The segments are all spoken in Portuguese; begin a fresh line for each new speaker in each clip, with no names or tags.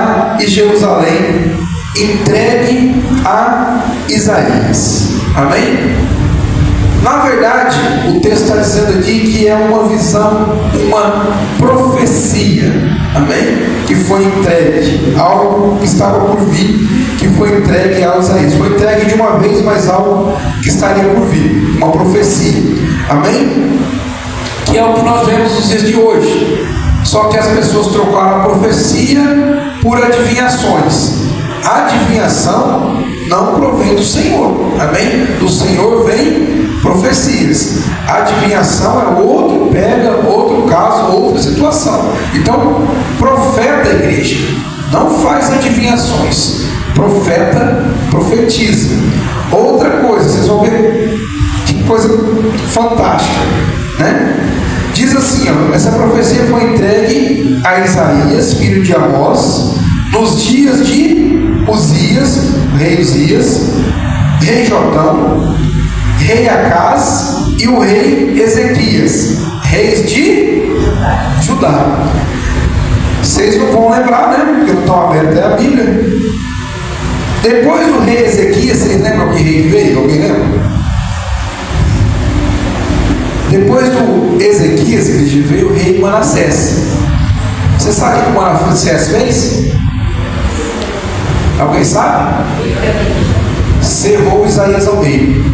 Judá e Jerusalém entregue a Isaías. Amém? Na verdade, o texto está dizendo aqui que é uma visão, uma profecia, amém? Que foi entregue, algo que estava por vir, que foi entregue a Isaías. Foi entregue de uma vez, mas algo que estaria por vir, uma profecia, amém? Que é o que nós vemos nos dias de hoje. Só que as pessoas trocaram a profecia por adivinhações. A adivinhação não provém do Senhor, amém? Do Senhor vem profecias. A adivinhação é outro, pega outro caso, outra situação. Então, profeta, igreja, não faz adivinhações. Profeta, profetiza. Outra coisa, vocês vão ver que coisa fantástica, né? Diz assim, ó, essa profecia foi entregue a Isaías, filho de Amós, nos dias de Uzias, rei Uzias, rei Jotão, rei Acaz e o rei Ezequias, reis de Judá. Vocês não vão lembrar, né? Porque não estão abertos a Bíblia. Depois do rei Ezequias, vocês lembram que rei veio? Alguém lembra? Depois do Ezequias, que veio o rei Manassés. Você sabe o que o Manassés fez? Alguém sabe? Cerrou Isaías ao meio.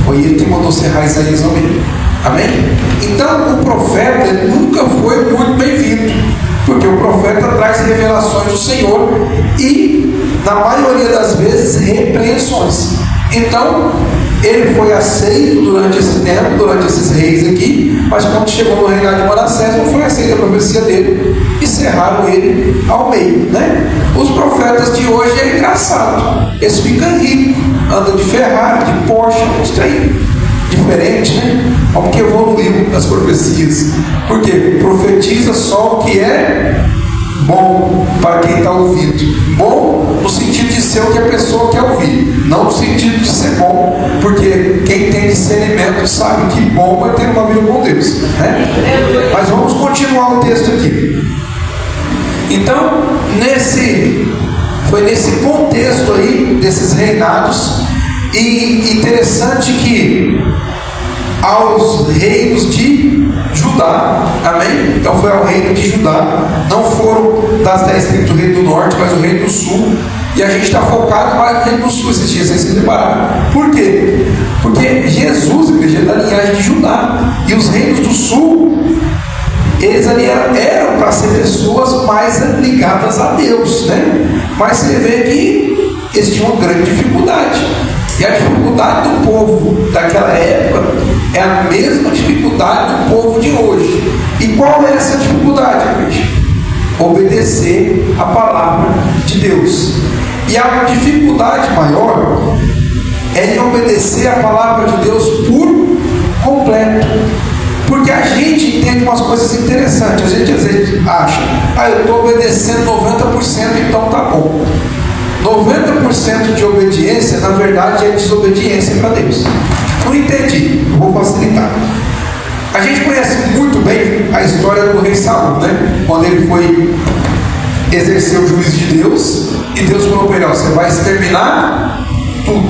Foi ele que mandou cerrar Isaías ao meio. Amém? Então o profeta nunca foi muito bem-vindo, porque o profeta traz revelações do Senhor e, na maioria das vezes, repreensões. Então ele foi aceito durante esse tempo, durante esses reis aqui, mas quando chegou no reinado de Manassés, não foi aceita a profecia dele e cerraram ele ao meio, né? Os profetas de hoje é engraçado, eles ficam ricos, andam de Ferrari, de Porsche, uns trem diferente, né? Como que evoluiu as profecias, porque profetiza só o que é bom para quem está ouvindo. Bom no sentido de ser o que a pessoa quer ouvir, não no sentido de ser bom, porque quem tem discernimento sabe que bom vai ter uma vida com Deus, né? Mas vamos continuar o texto aqui. Então, foi nesse contexto aí, desses reinados, e interessante que aos reinos de Judá, amém? Então foi ao reino de Judá, não foram das 10 tribos do reino do norte, mas do reino do sul, e a gente está focado mais no reino do sul esses dias, vocês se prepararam. Por quê? Porque Jesus, igreja, é da linhagem de Judá, e os reinos do sul, eles ali eram para ser pessoas mais ligadas a Deus, né? Mas você vê que eles tinham uma grande dificuldade. E a dificuldade do povo daquela época é a mesma dificuldade do povo de hoje. E qual é essa dificuldade, igreja? Obedecer a palavra de Deus. E a dificuldade maior é em obedecer a palavra de Deus por completo. Porque a gente entende umas coisas interessantes. A gente às vezes acha, eu estou obedecendo 90%, então tá bom. 90% de obediência, na verdade, é desobediência para Deus. Não entendi, eu vou facilitar. A gente conhece muito bem a história do rei Saul, né? Quando ele foi exercer o juízo de Deus, e Deus falou para ele: você vai exterminar tudo,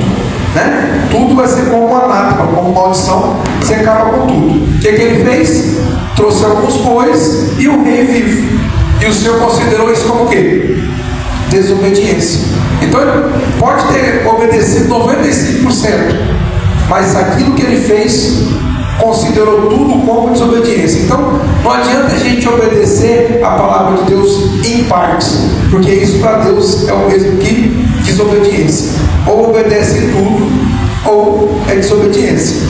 né? Tudo vai ser como uma anátema, como maldição, você acaba com tudo. O que ele fez? Trouxe alguns bois e o rei vivo. E o Senhor considerou isso como o quê? Desobediência. Então ele pode ter obedecido 95%, mas aquilo que ele fez considerou tudo como desobediência. Então não adianta a gente obedecer a palavra de Deus em partes, porque isso para Deus é o mesmo que desobediência. Ou obedece em tudo, ou é desobediência.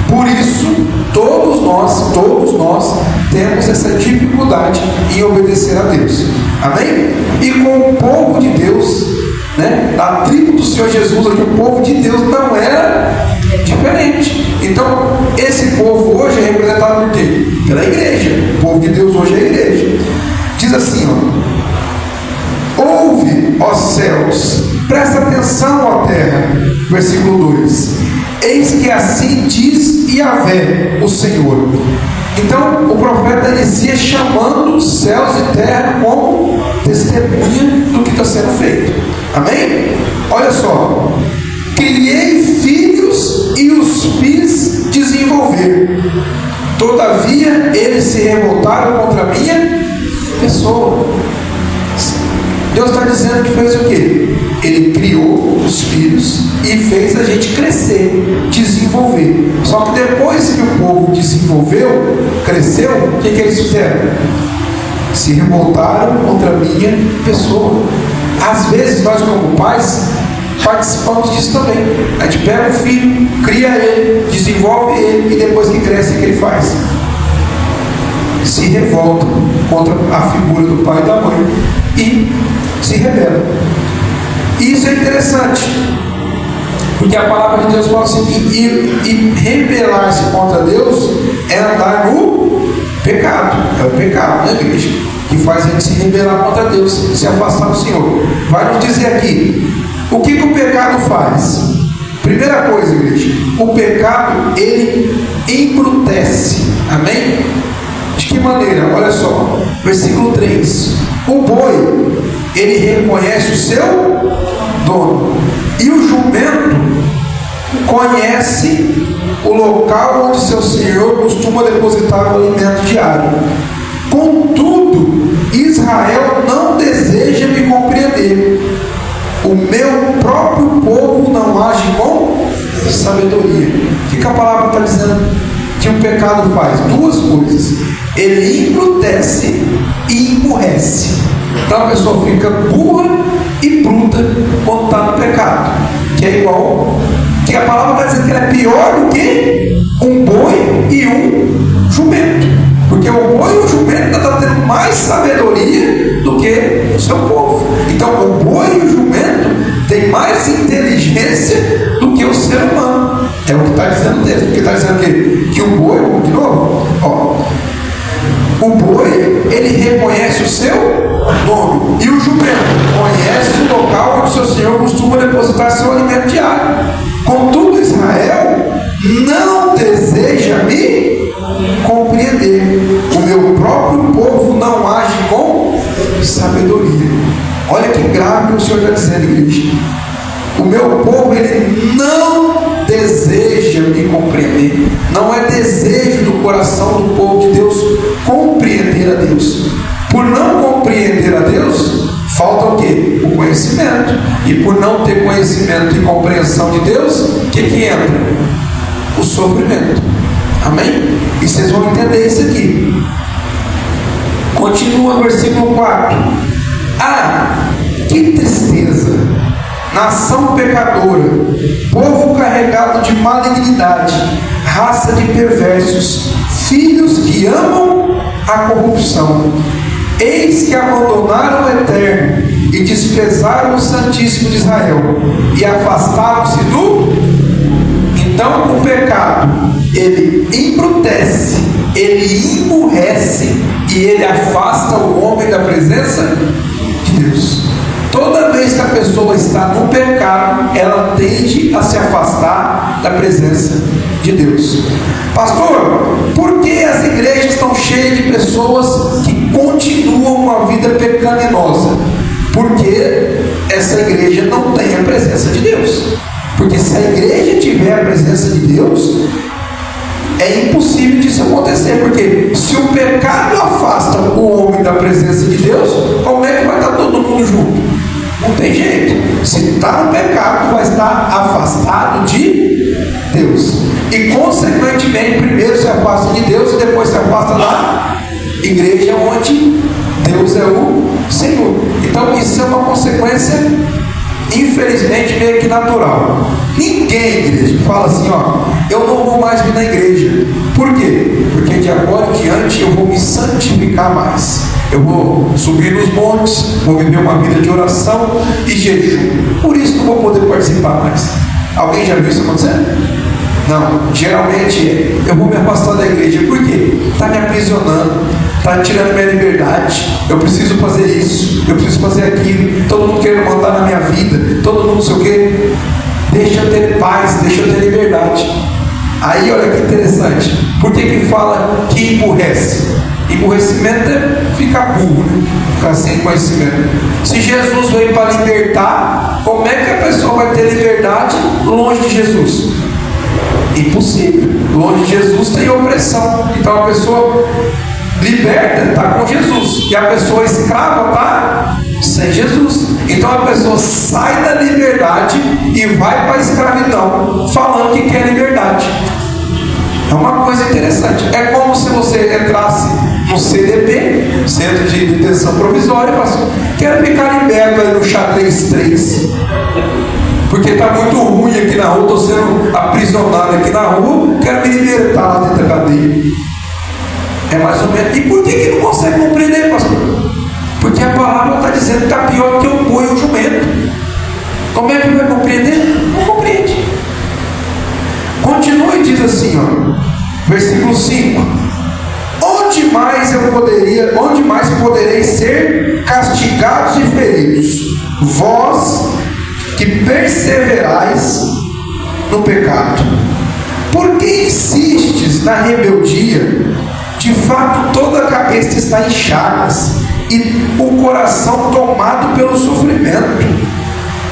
Por isso todos nós temos essa dificuldade em obedecer a Deus. Amém? E com o povo de Deus, né, da tribo do Senhor Jesus, aqui, o povo de Deus não era diferente. Então esse povo hoje é representado por quê? Pela igreja. O povo de Deus hoje é a igreja. Diz assim, ouve, ó céus, presta atenção, ó terra. Versículo 2: eis que assim diz Yahvé, o Senhor. Então o profeta inicia chamando céus e terra como testemunha do que está sendo feito. Amém? Olha só. Criei filhos e os fiz desenvolver. Todavia eles se revoltaram contra a minha pessoa. Deus está dizendo que fez o quê? Ele criou os filhos e fez a gente crescer, desenvolver. Só que depois que o povo desenvolveu, cresceu, o que eles fizeram? Se revoltaram contra a minha pessoa. Às vezes nós, como pais, participamos disso também. A gente pega o filho, cria ele, desenvolve ele, e depois que cresce, o que ele faz? Se revolta contra a figura do pai e da mãe e se rebela. E isso é interessante, porque a palavra de Deus fala assim: e rebelar-se contra Deus é andar no pecado. É o pecado, né, igreja? Que faz a gente se rebelar contra Deus, se afastar do Senhor. Vai nos dizer aqui o que o pecado faz. Primeira coisa, igreja: o pecado, ele embrutece. Amém? De que maneira? Olha só, versículo 3: o boi, ele reconhece o seu dono, e o jumento conhece o local onde seu senhor costuma depositar o alimento diário. Contudo, Israel não deseja me compreender. O meu próprio povo não age com sabedoria. O que a palavra está dizendo que o pecado faz? Duas coisas: ele embrutece e emburrece. Então a pessoa fica burra e bruta quando está no pecado, que é igual, que a palavra está dizendo que ela é pior do que um boi e um jumento, porque o boi e o jumento está tendo mais sabedoria do que o seu povo. Então o boi e o jumento têm mais inteligência do que o ser humano. É o que está dizendo o texto, porque está dizendo que o boi, de novo, ó, o boi, ele reconhece o seu dono, e o jumento conhece o local onde o seu senhor costuma depositar seu alimento diário. Contudo, Israel não deseja me compreender. O meu próprio povo não age com sabedoria. Olha que grave o Senhor está dizendo, igreja. O meu povo, ele não deseja me compreender. Não é desejo do coração do povo de Deus compreender a Deus. Por não compreender a Deus, falta o quê? O conhecimento. E por não ter conhecimento e compreensão de Deus, o que entra? O sofrimento. Amém? E vocês vão entender isso aqui. Continua o versículo 4. Ah, que tristeza! Nação pecadora, povo carregado de malignidade, raça de perversos, filhos que amam a corrupção. Eis que abandonaram o Eterno e desprezaram o Santíssimo de Israel e afastaram-se do... Então o pecado, ele embrutece, ele emburrece e ele afasta o homem da presença de Deus. Toda vez que a pessoa está no pecado, ela tende a se afastar da presença de Deus. Pastor, por que as igrejas estão cheias de pessoas que continuam uma vida pecaminosa? Porque essa igreja não tem a presença de Deus. Porque se a igreja tiver a presença de Deus, é impossível disso acontecer. Porque se o pecado afasta o homem da presença de Deus, como é que vai estar todo mundo junto? Não tem jeito. Se está no pecado, vai estar afastado de Deus. E consequentemente, primeiro se afasta de Deus e depois se afasta da igreja onde Deus é o Senhor. Então isso é uma consequência, infelizmente, meio que natural. Ninguém, igreja, fala assim: ó, eu não vou mais vir na igreja. Por quê? Porque de agora em diante eu vou me santificar mais. Eu vou subir nos montes, vou viver uma vida de oração e jejum. Por isso não vou poder participar mais. Alguém já viu isso acontecendo? Não. Geralmente eu vou me afastar da igreja. Por quê? Está me aprisionando, está tirando minha liberdade. Eu preciso fazer isso, eu preciso fazer aquilo. Todo mundo querendo mandar na minha vida, todo mundo não sei o quê. Deixa eu ter paz, deixa eu ter liberdade. Aí olha que interessante. Por que fala que emburrece? Emburrecimento é ficar burro, né? Ficar sem conhecimento. Se Jesus veio para libertar, como é que a pessoa vai ter liberdade longe de Jesus? Impossível. Longe de Jesus tem opressão. Então a pessoa liberta está com Jesus, e a pessoa escrava está sem Jesus. Então a pessoa sai da liberdade e vai para a escravidão, falando que quer liberdade. É uma coisa interessante. É como se você entrasse no CDP, Centro de Detenção Provisória, e falasse: quero ficar liberto aí no xadrez 3, porque está muito ruim aqui na rua, estou sendo aprisionado aqui na rua, quero me libertar lá dentro da cadeia. É mais ou menos. E por que não consegue compreender, pastor? Porque a palavra está dizendo que está pior que o boi e o jumento. Como é que vai compreender? Não compreende. Continua e diz assim, ó, versículo 5: onde mais podereis ser castigados e feridos, vós que perseverais no pecado? Por que insistes na rebeldia? De fato, toda a cabeça está em chagas e o coração tomado pelo sofrimento.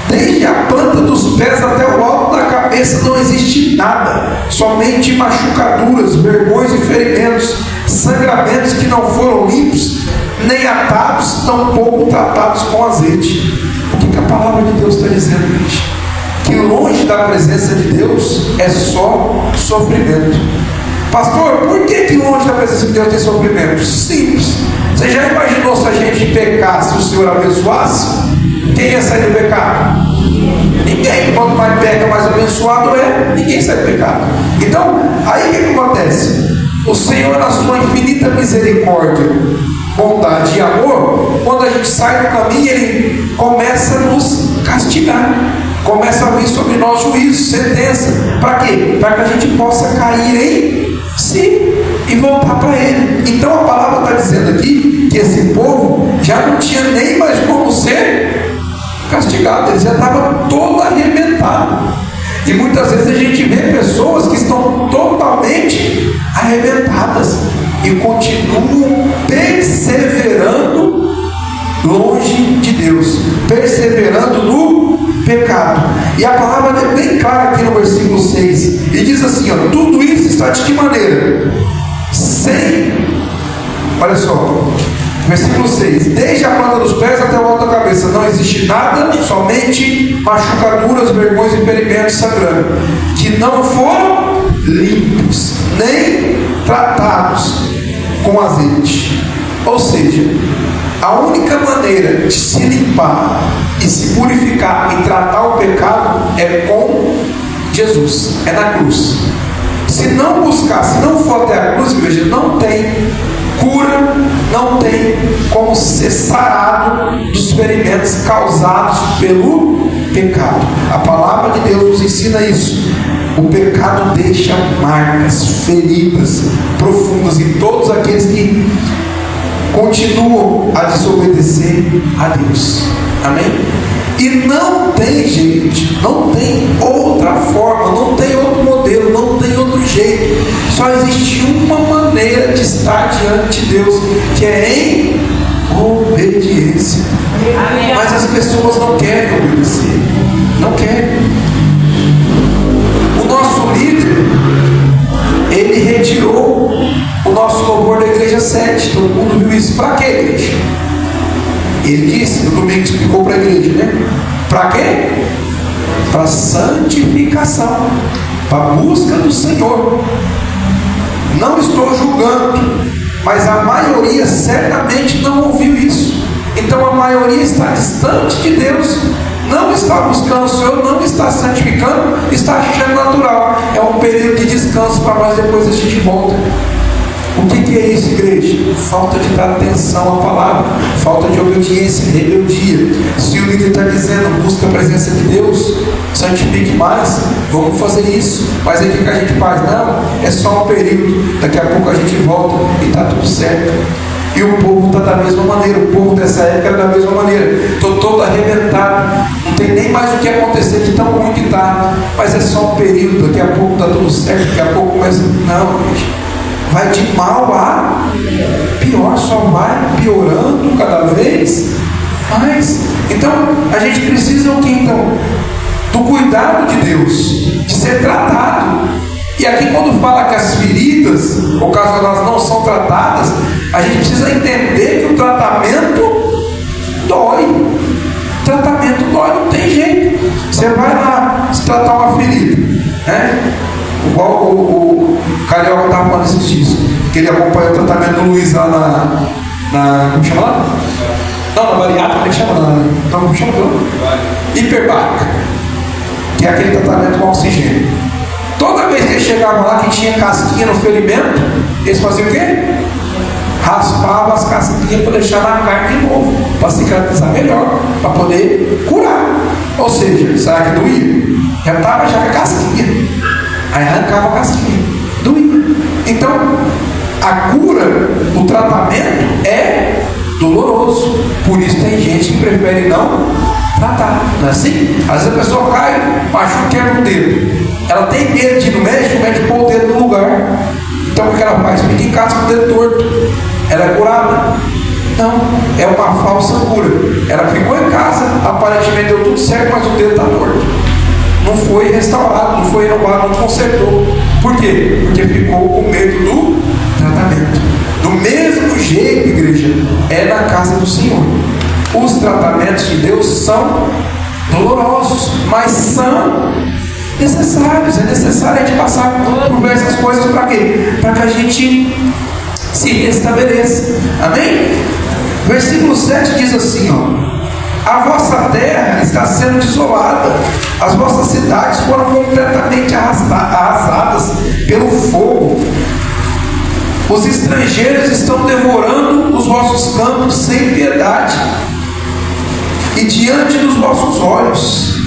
Desde a planta dos pés até o alto da cabeça não existe nada, somente machucaduras, vergonhas e ferimentos, sangramentos que não foram limpos, nem atados, tampouco tratados com azeite. O que a palavra de Deus está dizendo, gente? Que longe da presença de Deus é só sofrimento. Pastor, por que longe da presença de Deus tem sofrimento? Simples. Você já imaginou se a gente pecasse e o Senhor abençoasse? Quem ia sair do pecado? Ninguém. Quanto mais peca, mais abençoado é. Ninguém sai do pecado. Então, aí o que acontece? O Senhor, na sua infinita misericórdia, bondade e amor, quando a gente sai do caminho, Ele começa a nos castigar. Começa a vir sobre nós juízo, sentença. Para quê? Para que a gente possa cair em si e voltar para Ele. Então a palavra está dizendo aqui que esse povo já não tinha nem mais como ser castigado. Ele já estava todo arrebentado. E muitas vezes a gente vê pessoas que estão totalmente arrebentadas e continuam perseverando longe de Deus, perseverando no pecado. E a palavra é bem clara aqui no versículo 6, e diz assim, ó, tudo isso está de que maneira? Olha só, versículo 6: desde a planta dos pés até o alto da cabeça não existe nada, somente machucaduras, vergonhas e ferimentos sangrando, que não foram limpos, nem tratados com azeite. Ou seja, a única maneira de se limpar e se purificar e tratar o pecado é com Jesus, é na cruz. Se não buscar, se não for até a cruz, igreja, não tem cura, não tem como ser sarado dos ferimentos causados pelo pecado. A palavra de Deus nos ensina isso. O pecado deixa marcas, feridas profundas em todos aqueles que continuam a desobedecer a Deus. Amém? E não tem, gente, não tem outra forma, não tem outro modelo, não tem outro jeito. Só existe uma maneira de estar diante de Deus, que é em obediência. Amém. Mas as pessoas não querem obedecer, não querem. O nosso líder, ele retirou o nosso louvor da igreja 7. Todo mundo viu isso. Para quê, igreja? Ele disse, no domingo explicou para a igreja, né? Para quê? Para santificação, para a busca do Senhor. Não estou julgando, mas a maioria certamente não ouviu isso. Então a maioria está distante de Deus, não está buscando o Senhor, não está santificando, está achando natural. É um período de descanso para nós, depois a gente volta. O que é isso, igreja? Falta de dar atenção à palavra, falta de obediência, rebeldia. Se o líder está dizendo, busca a presença de Deus, santifique mais, vamos fazer isso. Mas aí o que a gente faz? Não, é só um período, daqui a pouco a gente volta e está tudo certo. E o povo está da mesma maneira, o povo dessa época era da mesma maneira. Estou todo arrebentado, não tem nem mais o que acontecer de tão ruim que está. Mas é só um período, daqui a pouco está tudo certo, daqui a pouco começa. Não, gente. vai de mal a pior, só vai piorando cada vez mais. Então, a gente precisa o que então? Do cuidado de Deus, de ser tratado. E aqui quando fala que as feridas, ou caso elas não são tratadas, a gente precisa entender que o tratamento dói. O tratamento dói, não tem jeito. Você vai lá se tratar uma ferida, né? Igual o Carioca estava falando esses dias, que ele acompanha o tratamento do Luiz lá como chama lá? Não, na bariátrica, como é que chama? Como chama? Hiperbárica, que é aquele tratamento com oxigênio. Toda vez que eles chegavam lá que tinha casquinha no ferimento, eles faziam o quê? Raspavam as casquinhas para deixar na carne de novo, para cicatrizar melhor, para poder curar. Ou seja, sabe que doía? Já estava já com a casquinha. Aí arrancava a casquinha. Doía. Então, a cura, o tratamento é doloroso. Por isso tem gente que prefere não tratar. Não é assim? Às vezes a pessoa cai, machuca, quebra o dedo. Ela tem medo de ir no médico põe o dedo no lugar. Então o que ela faz? Fica em casa com o dedo torto. Ela é curada? Não, é uma falsa cura. Ela ficou em casa, aparentemente deu tudo certo, mas o dedo está torto. Não foi restaurado, não foi renovado, não consertou. Por quê? Porque ficou com medo do tratamento. Do mesmo jeito, igreja, é na casa do Senhor. Os tratamentos de Deus são dolorosos, mas são necessários. É necessário a gente passar por essas coisas para quê? Para que a gente se restabeleça. Amém? Versículo 7 diz assim, ó: a vossa terra está sendo desolada, as vossas cidades foram completamente arrasadas pelo fogo. Os estrangeiros estão devorando os vossos campos sem piedade, e diante dos vossos olhos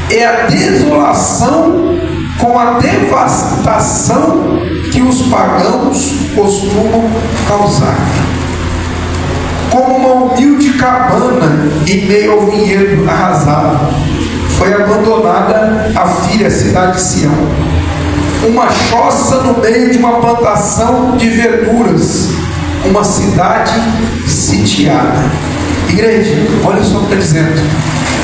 é a desolação com a devastação que os pagãos costumam causar. Como uma humilde cabana em meio ao vinhedo arrasado, foi abandonada a filha cidade de Sião, uma choça no meio de uma plantação de verduras, uma cidade sitiada. Igreja, olha só o que está dizendo.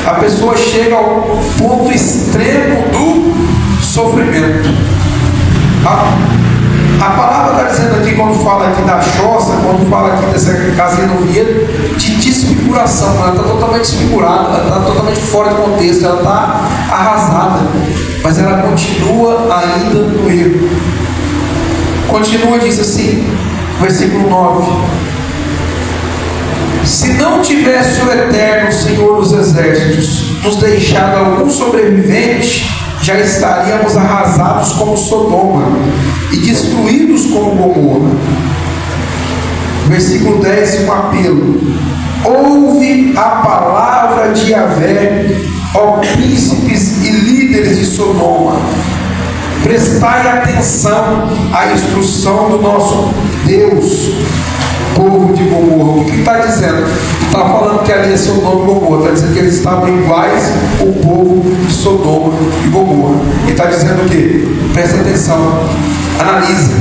A pessoa chega ao ponto extremo do sofrimento. A palavra está dizendo aqui, quando fala aqui da choça, quando fala aqui dessa casinha no vinhedo, de desfiguração. Ela está totalmente desfigurada, ela está totalmente fora de contexto, ela está arrasada, mas ela continua ainda no erro. Continua, diz assim, versículo 9: se não tivesse o eterno Senhor dos Exércitos nos deixado algum sobrevivente, já estaríamos arrasados como Sodoma e destruídos como Gomorra. Versículo 10, um apelo: ouve a palavra de Yahvé, ó príncipes e líderes de Sodoma, prestai atenção à instrução do nosso Deus, povo de Gomorra. O que está dizendo? Está falando que ali é Sodoma e Gomorra. Está dizendo que eles estavam iguais o povo de Sodoma e Gomorra. E está dizendo o quê? Presta atenção, analisa.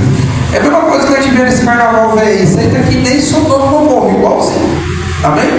É a mesma coisa que a gente vê nesse carnaval, velho. Isso aí está aqui nem Sodoma e Gomorra, igualzinho. Amém?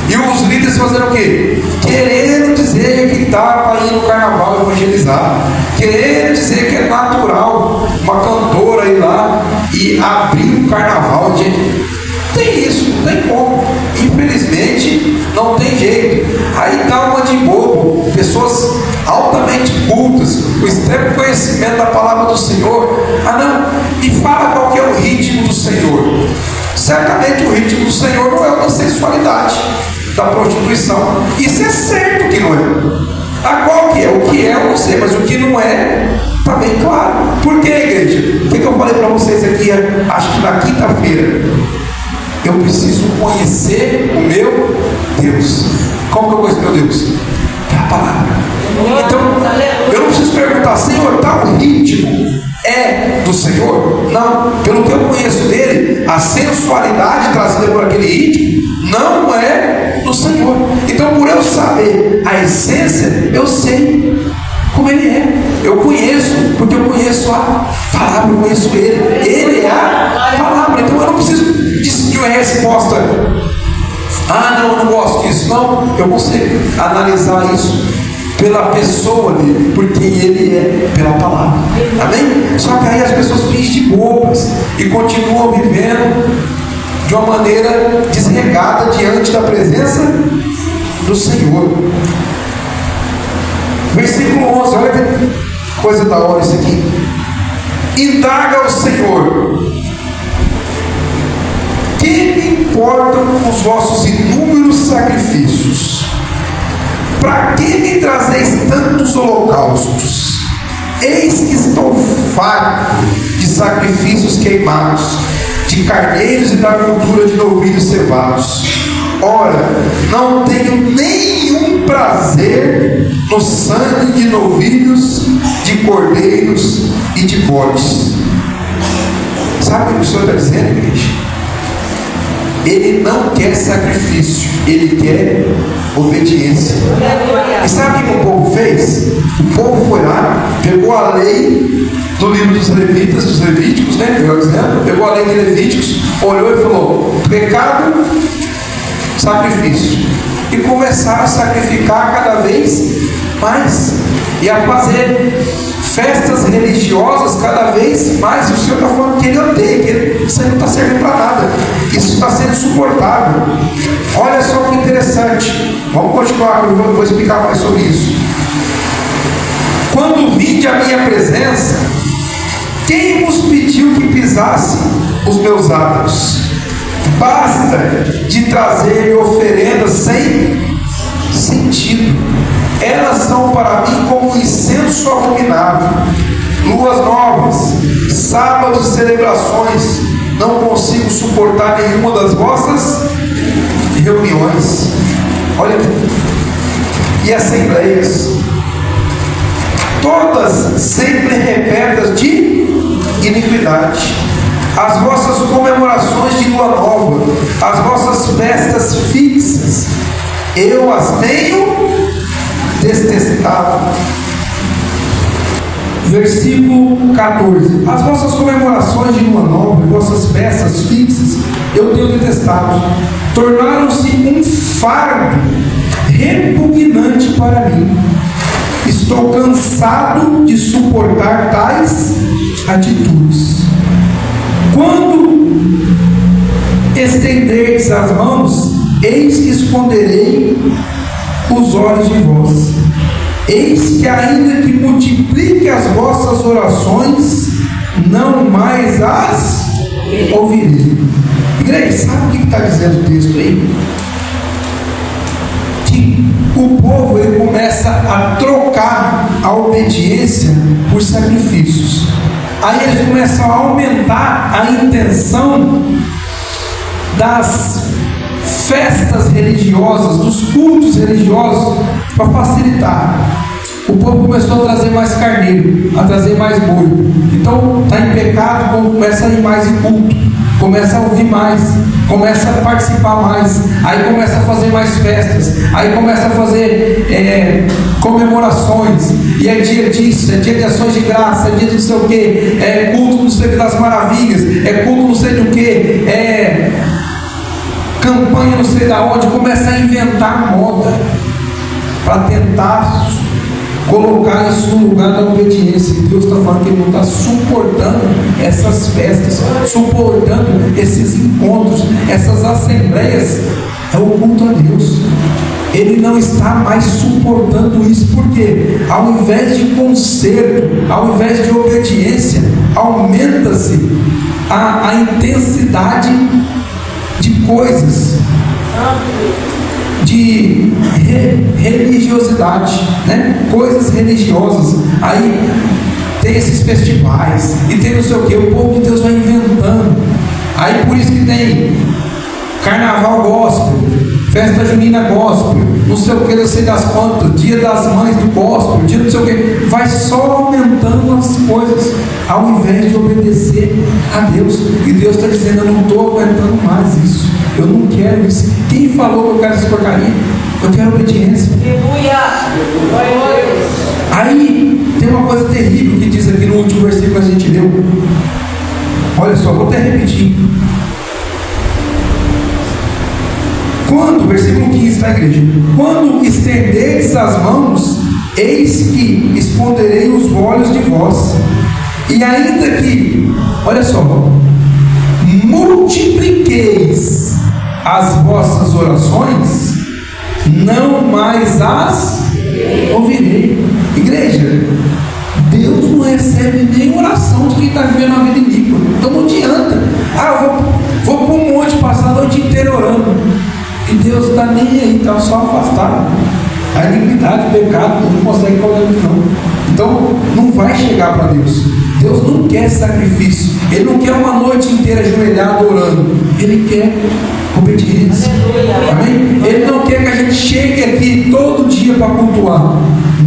E os líderes fazendo o quê? Querendo dizer que dá para ir no carnaval evangelizar, querendo dizer que é natural uma cantora ir lá e abrir o carnaval. Gente, tem isso, não tem como. Infelizmente, não tem jeito. Aí dá uma de bobo, pessoas altamente cultas, com extremo conhecimento da palavra do Senhor. Ah, não, me fala qual que é o ritmo do Senhor. Certamente o ritmo do Senhor não é o da sensualidade, da prostituição. Isso é certo que não é. Ah, qual que é? O que é, eu não sei, mas o que não é, está bem claro. Por que, igreja? O que eu falei para vocês aqui, acho que na quinta-feira? Eu preciso conhecer o meu Deus. Como que eu conheço meu Deus? Pela palavra. Então, eu não preciso perguntar, Senhor, tal ritmo é do Senhor? Não. Pelo que eu conheço dele, a sensualidade trazida por aquele ritmo não é do Senhor. Então, por eu saber a essência, eu sei como ele é. Eu conheço Porque eu conheço a palavra, eu conheço Ele. Ele é a palavra. Então eu não preciso de uma resposta. Ah, não, eu não gosto disso. Não, eu consigo analisar isso pela pessoa dele, porque ele é pela palavra. Amém? Só que aí as pessoas fingem de bobas e continuam vivendo de uma maneira desregada diante da presença do Senhor. Versículo 11, olha que coisa da hora isso aqui. Indaga o Senhor: que me importam os vossos inúmeros sacrifícios? Para que me trazeis tantos holocaustos? Eis que estou farto de sacrifícios queimados, de carneiros e da gordura de novilhos cevados. Ora, não tenho nenhum prazer no sangue de novilhos, de cordeiros e de bodes. Sabe o que o Senhor está dizendo, igreja? Ele não quer sacrifício, ele quer obediência. E sabe o que o povo fez? O povo foi lá, pegou a lei do livro dos levitas, dos levíticos, né? Pegou a lei de Levíticos, olhou e falou: pecado, sacrifício. E começaram a sacrificar cada vez mais e a fazer festas religiosas cada vez mais. E o Senhor está falando que ele odeia, que isso aí não está servindo para nada, isso está sendo insuportável. Olha só que interessante, vamos continuar, eu vou explicar mais sobre isso. Quando vinde a minha presença, quem vos pediu que pisasse os meus átrios? Basta de trazer oferendas sem sentido. Elas são para mim como incenso abominável. Luas novas, sábados e celebrações, não consigo suportar nenhuma das vossas reuniões. Olha aqui. E assembleias, todas sempre repletas de iniquidade. As vossas comemorações de lua nova, as vossas festas fixas, eu as tenho detestado. Versículo 14: as vossas comemorações de lua nova, as vossas festas fixas, eu tenho detestado. Tornaram-se um fardo repugnante para mim. Estou cansado de suportar tais atitudes. Quando estenderdes as mãos, eis que esconderei os olhos de vós. Eis que ainda que multiplique as vossas orações, não mais as ouvirei. Igreja, sabe o que está dizendo o texto aí? Que o povo ele começa a trocar a obediência por sacrifícios. Aí eles começam a aumentar a intenção das festas religiosas, dos cultos religiosos, para facilitar. O povo começou a trazer mais carneiro, a trazer mais boi. Então está em pecado, o povo começa a ir mais em culto, começa a ouvir mais, começa a participar mais, aí começa a fazer mais festas, aí começa a fazer comemorações, e é dia disso, é dia de ações de graça, é dia de não sei o que, é culto não sei o que das maravilhas, é culto não sei do que, é campanha não sei da onde, começa a inventar moda para tentar colocar isso no lugar da obediência. Deus está falando que Ele não está suportando essas festas, suportando esses encontros, essas assembleias. É o culto a Deus. Ele não está mais suportando isso, porque ao invés de conserto, ao invés de obediência, aumenta-se a intensidade de coisas, de religiosidade, né? Coisas religiosas. Aí tem esses festivais e tem não sei o que, o povo de Deus vai inventando. Aí por isso que tem carnaval gospel, festa junina gospel, não sei o que, não sei das quantas, dia das mães do gospel, dia não sei o que, vai só aumentando as coisas, ao invés de obedecer a Deus. E Deus está dizendo: eu não estou aguentando mais isso, eu não quero isso. Quem falou que eu quero essa porcaria? Eu quero obediência. Aí Tem uma coisa terrível que diz aqui no último versículo que a gente leu. Olha só, vou até repetir. Quando, versículo 15 da igreja, quando estenderdes as mãos, eis que esconderei os olhos de vós, e ainda que, olha só, multipliqueis as vossas orações, não mais as ouvirei. Igreja, Deus não recebe nem oração de quem está vivendo uma vida iníqua. Então não adianta. Eu vou para um monte, passar a noite inteira orando, e Deus está nem aí, está só afastado. A iniquidade, o pecado, não consegue fazer isso não. Então não vai chegar para Deus. Deus não quer sacrifício. Ele não quer uma noite inteira ajoelhado orando. Ele quer obediência. Amém? Ele não quer que a gente chegue aqui todo dia para cultuar.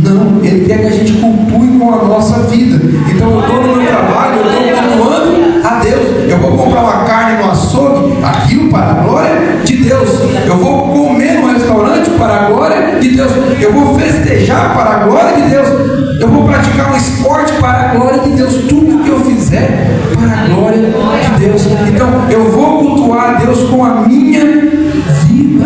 Não, Ele quer que a gente cultue com a nossa vida. Então eu estou no meu trabalho, eu estou cultuando a Deus. Eu vou comprar uma carne no açougue, aquilo para a glória de Deus. Eu vou comer no restaurante para a glória de Deus. Eu vou festejar para a glória de Deus. Eu vou praticar um esporte para a glória de Deus. Tudo que eu fizer para a glória de Deus. Então eu vou cultuar a Deus com a minha vida.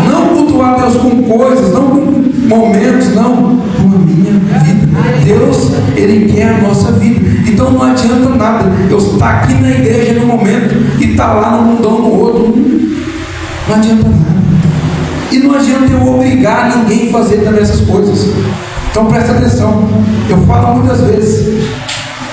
Não cultuar a Deus com coisas, não com momentos, não, com a minha vida. Deus, Ele quer a nossa vida. Então não adianta nada eu estar aqui na igreja no momento e estar lá no mundão no outro. Não adianta nada. E não adianta eu obrigar ninguém a fazer também essas coisas. Então presta atenção. Eu falo muitas vezes,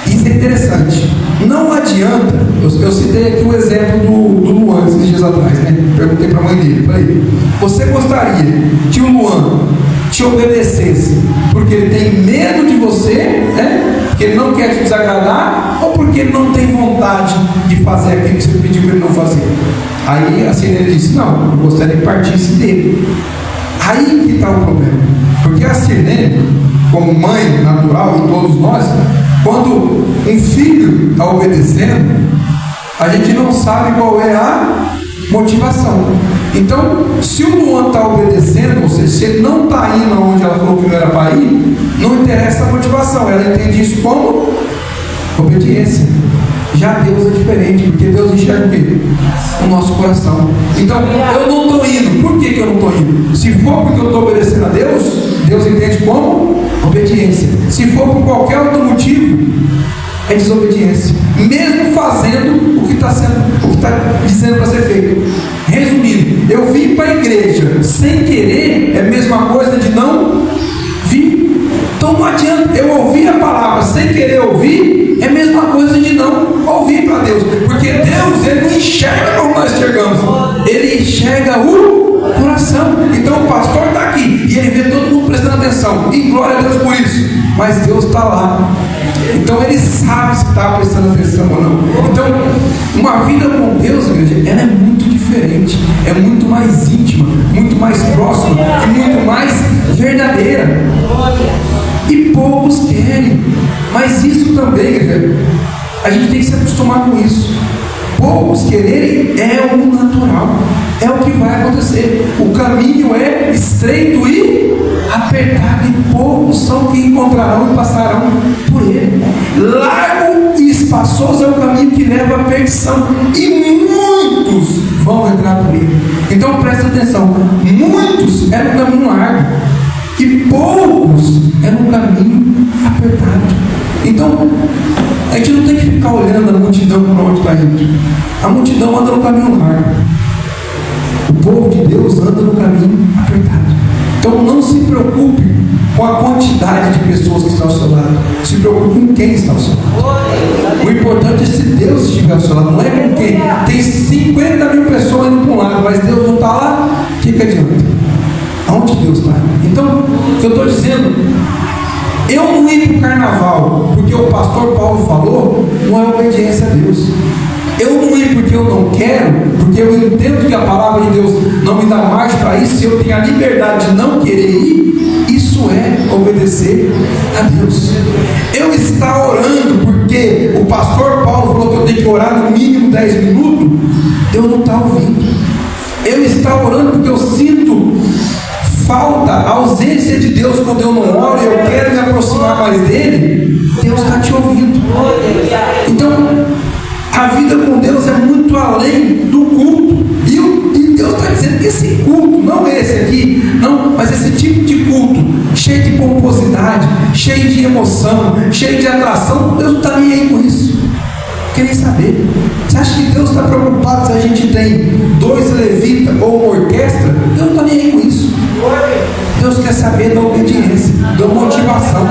isso é interessante. Não adianta, eu citei aqui o exemplo do Luan esses dias atrás, né? Perguntei para a mãe dele, falei, você gostaria que o Luan te obedecesse porque ele tem medo de você, né? Porque ele não quer te desagradar, ou porque ele não tem vontade de fazer aquilo que você pediu para ele não fazer? Aí assim ele disse, não, eu gostaria que partisse dele. Aí que está o problema, porque a Sirlene, como mãe natural e todos nós, quando um filho está obedecendo, a gente não sabe qual é a motivação. Então, se o Luan está obedecendo, ou seja, se ele não está indo onde ela falou que não era para ir, não interessa a motivação, ela entende isso como obediência. Já Deus é diferente, porque Deus enxerga o quê? O nosso coração. Então, eu não estou indo. Por que eu não estou indo? Se for porque eu estou obedecendo a Deus, Deus entende como obediência. Se for por qualquer outro motivo, é desobediência. Mesmo fazendo o que está dizendo para ser feito. Resumindo, eu vim para a igreja sem querer, é a mesma coisa de não vir. Então não adianta eu ouvir a palavra sem querer ouvir, é a mesma coisa de não ouvir para Deus, porque Deus, Ele não enxerga como nós enxergamos, Ele enxerga o coração. Então o pastor está aqui e ele vê todo mundo prestando atenção, e glória a Deus por isso, mas Deus está lá. Então Ele sabe se está prestando atenção ou não. Então uma vida com Deus, igreja, ela é muito diferente, é muito mais íntima, muito mais próxima e muito mais verdadeira. E poucos querem, mas isso também, igreja, a gente tem que se acostumar com isso. Poucos quererem é o natural, é o que vai acontecer. O caminho é estreito e apertado, e poucos são que encontrarão e passarão por ele. Largo e espaçoso é o caminho que leva à perdição, e muitos vão entrar por ele. Então presta atenção, muitos é no caminho largo e poucos é no caminho apertado. Então a gente não tem que ficar olhando a multidão para onde está indo. A multidão anda no caminho largo, o povo de Deus anda no caminho apertado. Então não se preocupe com a quantidade de pessoas que estão ao seu lado, se preocupe com quem está ao seu lado. O importante é se Deus estiver ao seu lado, não é com quem. Tem 50 mil pessoas indo para um lado, mas Deus não está lá, o que adianta? Aonde Deus está? Então, o que eu estou dizendo, eu não ir para o carnaval porque o pastor Paulo falou, não é obediência a Deus. Eu não ir porque eu não quero, porque eu entendo que a palavra de Deus não me dá margem para isso, se eu tenho a liberdade de não querer ir, isso é obedecer a Deus. Eu estar orando porque o pastor Paulo falou que eu tenho que orar no mínimo 10 minutos, Deus não está ouvindo. Eu estar orando porque eu sinto falta, a ausência de Deus quando eu não oro e eu quero me aproximar mais dele, Deus está te ouvindo. Então, a vida com Deus é muito além do culto. E Deus está dizendo que esse culto, não esse aqui, não, mas esse tipo de culto, cheio de pomposidade, cheio de emoção, cheio de atração, Deus não está nem aí com isso. Queria saber, você acha que Deus está preocupado se a gente tem 2 levitas ou uma orquestra? Deus não está nem aí com isso. Deus quer saber da obediência, da motivação.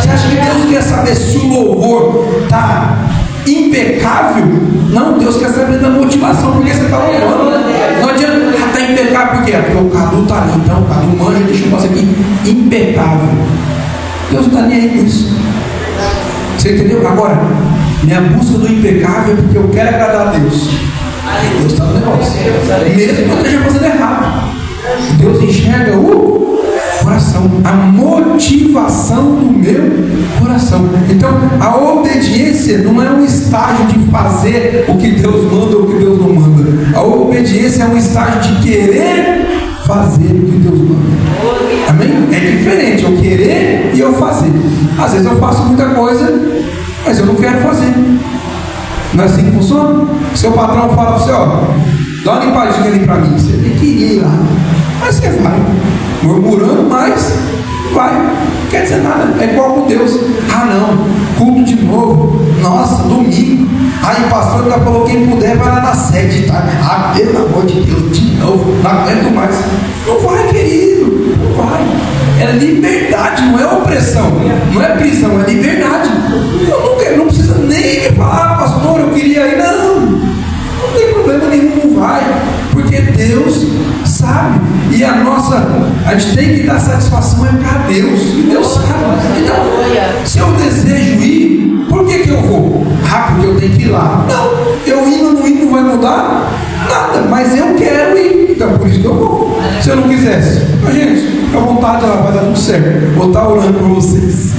Você acha que Deus quer saber se o louvor está impecável? Não, Deus quer saber da motivação, porque você está louvando. Não adianta estar impecável, por quê? Porque o Cadu está ali, então o Cadu manja, deixa eu fazer aqui, impecável. Deus não está nem aí com isso. Você entendeu? Agora, minha busca do impecável é porque eu quero agradar a Deus. Deus está no negócio. Mesmo que eu esteja fazendo errado, Deus enxerga o coração, a motivação do meu coração. Então, a obediência não é um estágio de fazer o que Deus manda ou o que Deus não manda. A obediência é um estágio de querer fazer o que Deus manda. Amém? É diferente eu querer e eu fazer. Às vezes eu faço muita coisa, mas eu não quero fazer. Não é assim que funciona? Seu patrão fala para você, ó, dá uma limpadinha ali para mim. Você tem que ir lá. Mas você vai, murmurando, mas vai. Não quer dizer nada. É igual com Deus. Ah não, culto de novo. Nossa, domingo. Aí o pastor ainda falou, quem puder vai lá na sede, tá? Ah, pelo amor de Deus, de novo, não aguento mais. Não vai, querido, não vai. É liberdade, não é opressão, não é prisão, é liberdade. Eu não quero, não precisa nem me falar, pastor, eu queria ir, não tem problema nenhum, não vai, porque Deus sabe, e a gente tem que dar satisfação é para Deus, e Deus sabe. Então, se eu desejo ir, por que eu vou? Ah, porque eu tenho que ir lá. Não, eu indo ou não indo não vai mudar nada, mas eu quero ir, então por isso que eu vou. Se eu não quisesse, mas gente, fica à vontade, ela vai dar tudo certo, vou estar orando por vocês,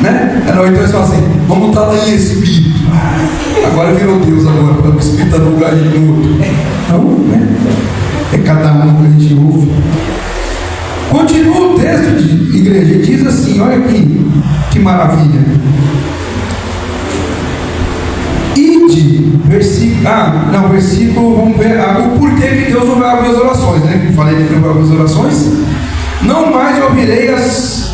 né? Então eles falam assim, vamos estar lá em espírito. Agora virou Deus agora, para o espírito estar no lugar de outro. Então, né? É cada um que a gente ouve. Continua o texto de igreja, diz assim, olha aqui, que maravilha. Versículo, vamos ver o porquê que Deus não vai ouvir as orações, né? Falei que não vai ouvir as orações. Não mais ouvirei as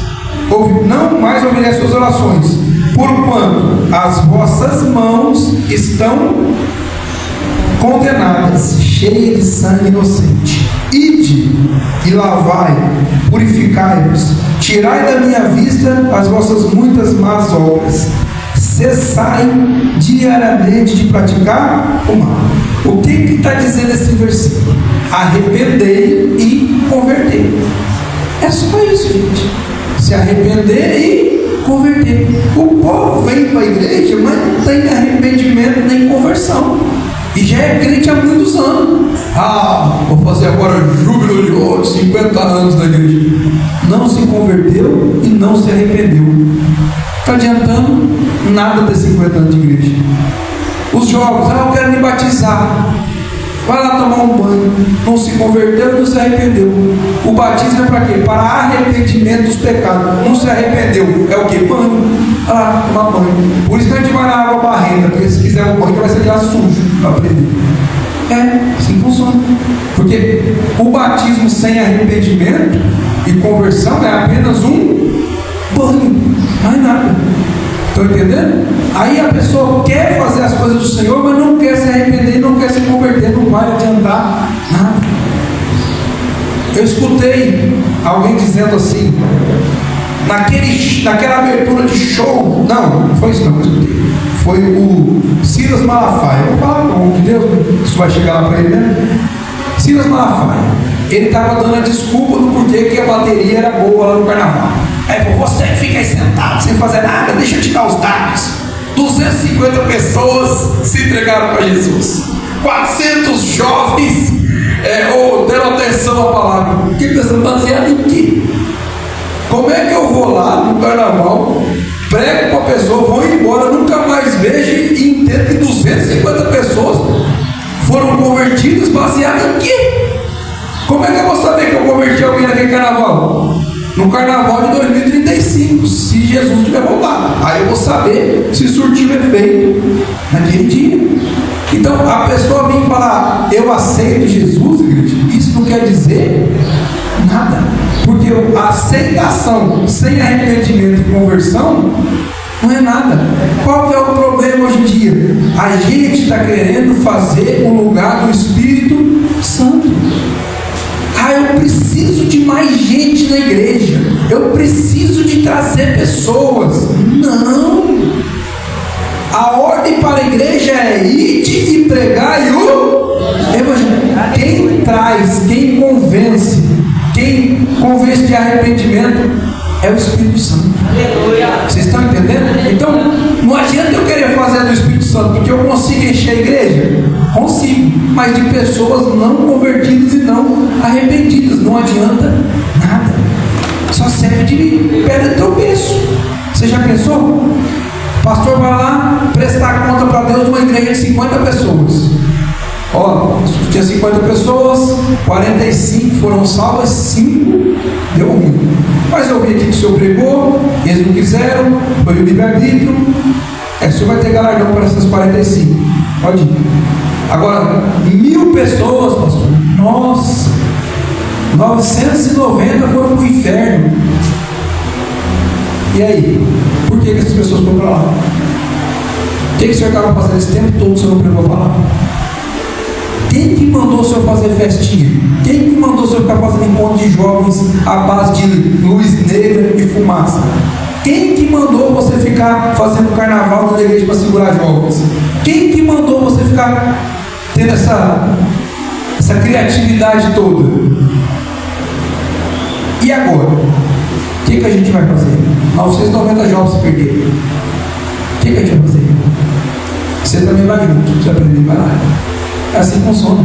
suas orações, porquanto as vossas mãos estão condenadas, cheias de sangue inocente. Ide e lavai, purificai-vos, tirai da minha vista as vossas muitas más obras. Cessai diariamente de praticar o mal. O que está dizendo esse versículo? Arrepender e converter. É só isso, gente. Se arrepender e converter. O povo vem para a igreja, mas não tem arrependimento nem conversão. E já é crente há muitos anos. Ah, vou fazer agora júbilo de ouro, 50 anos da igreja. Não se converteu e não se arrependeu. Está adiantando nada ter 50 anos de igreja. Os jovens, eu quero me batizar. Vai lá tomar um banho. Não se converteu e não se arrependeu. O batismo é para quê? Para arrependimento dos pecados. Não se arrependeu. É o quê? Banho. Vai lá tomar banho. Por isso que a gente vai na água barrenta, porque se quiser um banho vai ser já sujo para aprender. É, assim funciona. Porque o batismo sem arrependimento e conversão é apenas um banho, mais nada. Estão entendendo? Aí a pessoa quer fazer as coisas do Senhor, mas não quer se arrepender, não quer se converter, não vai adiantar nada. Eu escutei alguém dizendo assim, naquela abertura de show, não foi isso não, eu escutei. Foi o Silas Malafaia. Eu vou falar com o de Deus, isso vai chegar lá para ele, né? Silas Malafaia, ele estava dando a desculpa do porquê que a bateria era boa lá no carnaval. Aí por você que fica aí sentado sem fazer nada, deixa eu te dar os dados. 250 pessoas se entregaram para Jesus. 400 jovens deram atenção à palavra. Que pessoa baseada em quê? Como é que eu vou lá no carnaval, prego para a pessoa, vou embora, nunca mais vejo e entendo que 250 pessoas foram convertidas baseado em quê? Como é que eu vou saber que eu converti alguém naquele carnaval? No carnaval de 2035, se Jesus tiver voltado. Aí eu vou saber se surtiu efeito naquele dia. Então a pessoa vem falar, eu aceito Jesus, igreja, isso não quer dizer nada. Porque a aceitação sem arrependimento e conversão não é nada. Qual que é o problema hoje em dia? A gente está querendo fazer um lugar do Espírito Santo. Eu preciso de mais gente na igreja. Eu preciso de trazer pessoas. Não. A ordem para a igreja é ide e pregar e o evangelho. Quem traz, quem convence de arrependimento é o Espírito Santo. Vocês estão entendendo? Então, não adianta eu querer fazer do Espírito Santo, porque eu consigo encher a igreja? Consigo, mas de pessoas não convertidas e não arrependidas. Não adianta nada. Só serve de pedra de tropeço. Você já pensou? O pastor vai lá prestar conta para Deus de uma igreja de 50 pessoas. Tinha 50 pessoas, 45 foram salvas, 5 deu ruim. Mas eu vi aqui que o senhor pregou, eles não quiseram, foi o livre-arbítrio. O senhor vai ter galardão para essas 45. Pode ir. Agora, 1000 pessoas, pastor. Nossa, 990 foram para o inferno. E aí? Por que essas pessoas foram para lá? O que o senhor estava fazendo esse tempo todo, o senhor não pregou para lá? Quem que mandou o senhor fazer festinha? Quem que mandou o senhor ficar fazendo encontro de jovens à base de luz negra e fumaça? Quem que mandou você ficar fazendo carnaval na igreja para segurar jovens? Quem que mandou você ficar tendo essa criatividade toda? E agora? O que a gente vai fazer? 990 jovens se perderam. O que a gente vai fazer? Você também vai junto, você aprender a parar. É assim que funciona.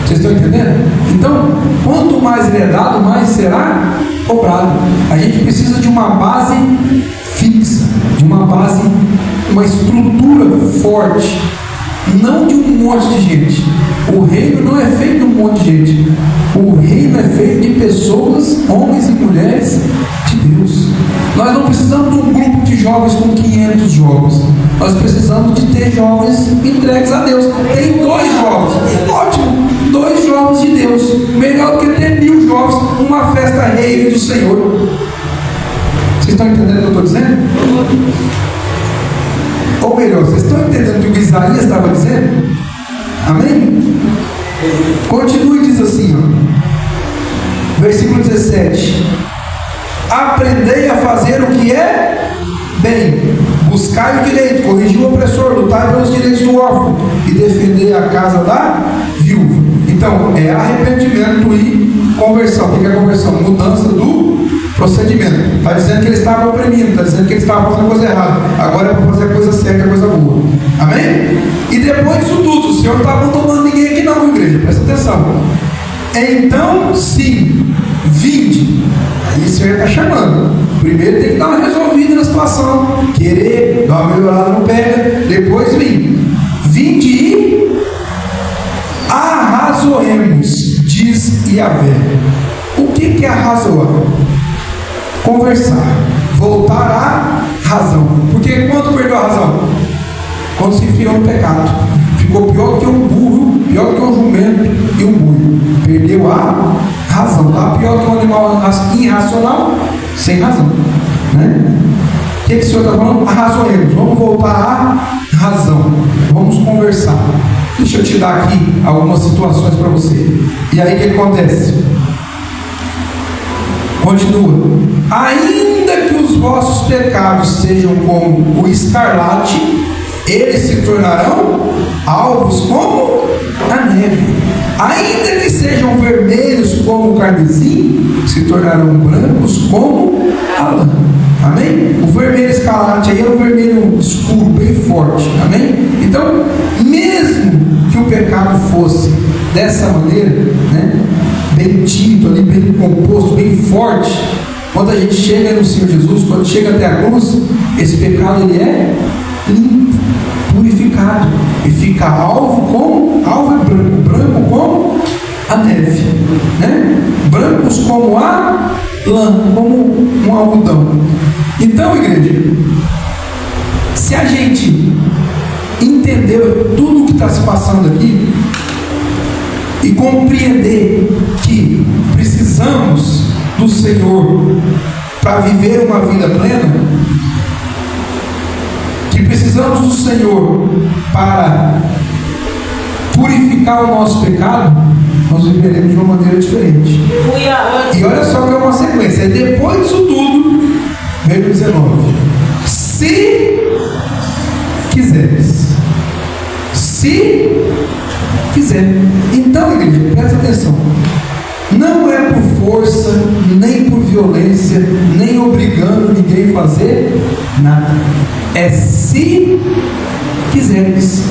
Vocês estão entendendo? Então, quanto mais ele é dado, mais será cobrado. A gente precisa de uma base fixa, de uma base, uma estrutura forte, não de um monte de gente. O reino não é feito de um monte de gente. O reino é feito de pessoas, homens e mulheres de Deus. Nós não precisamos de um grupo de jovens com 500 jovens. Nós precisamos de ter jovens entregues a Deus. Tem 2 jovens. Ótimo. 2 jovens de Deus. Melhor do que ter 1000 jovens numa festa rave do Senhor. Vocês estão entendendo o que eu estou dizendo? Ou melhor, vocês estão entendendo o que o Isaías estava dizendo? Amém? Continue e diz assim, versículo 17: aprendei a fazer o que é bem, buscai o direito, corrigir o opressor, lutar pelos direitos do órfão e defender a casa da viúva. Então, é arrependimento e conversão. O que é conversão? Mudança do procedimento. Está dizendo que ele estava oprimindo, está dizendo que ele estava fazendo coisa errada. Agora é para fazer a coisa certa, a coisa boa. Amém? E depois disso tudo, o Senhor não está abandonando ninguém aqui não, igreja. Presta atenção. Então, sim, vinde. Aí o Senhor está chamando. Primeiro tem que dar uma resolvida na situação. Querer, dar uma melhorada não pega. Depois vim. Vinde e arrazoemos, diz Yahvé. O que é arrazoar? Conversar. Voltar à razão. Porque quando perdeu a razão? Quando se enfiou no pecado. Ficou pior que um burro, pior que um jumento e um burro. Perdeu a razão. Tá pior que um animal irracional, sem razão. Né? O que o Senhor está falando? Arrazoemos. Vamos voltar à razão. Vamos conversar. Deixa eu te dar aqui algumas situações para você. E aí o que acontece? Continua. Ainda que os vossos pecados sejam como o escarlate, eles se tornarão alvos como a neve. Ainda que sejam vermelhos como o carmesim, se tornarão brancos como a lã. Amém? O vermelho escarlate aí é um vermelho escuro, bem forte. Amém? Então, mesmo que o pecado fosse dessa maneira, né, bem tinto ali, bem composto, bem forte, quando a gente chega no Senhor Jesus, quando chega até a cruz, esse pecado ele é limpo, purificado, e fica alvo é branco como a neve, né? Brancos como a lã, como um algodão. Então, igreja, se a gente entender tudo o que está se passando aqui e compreender que precisamos do Senhor para viver uma vida plena, que precisamos do Senhor para purificar o nosso pecado, nós viveremos de uma maneira diferente. E olha só que é uma sequência. Depois disso tudo, veio 19. Se quiseres. Se quiser. Então, igreja, presta atenção. Não é por força, nem por violência, nem obrigando ninguém a fazer nada. É se quiseres.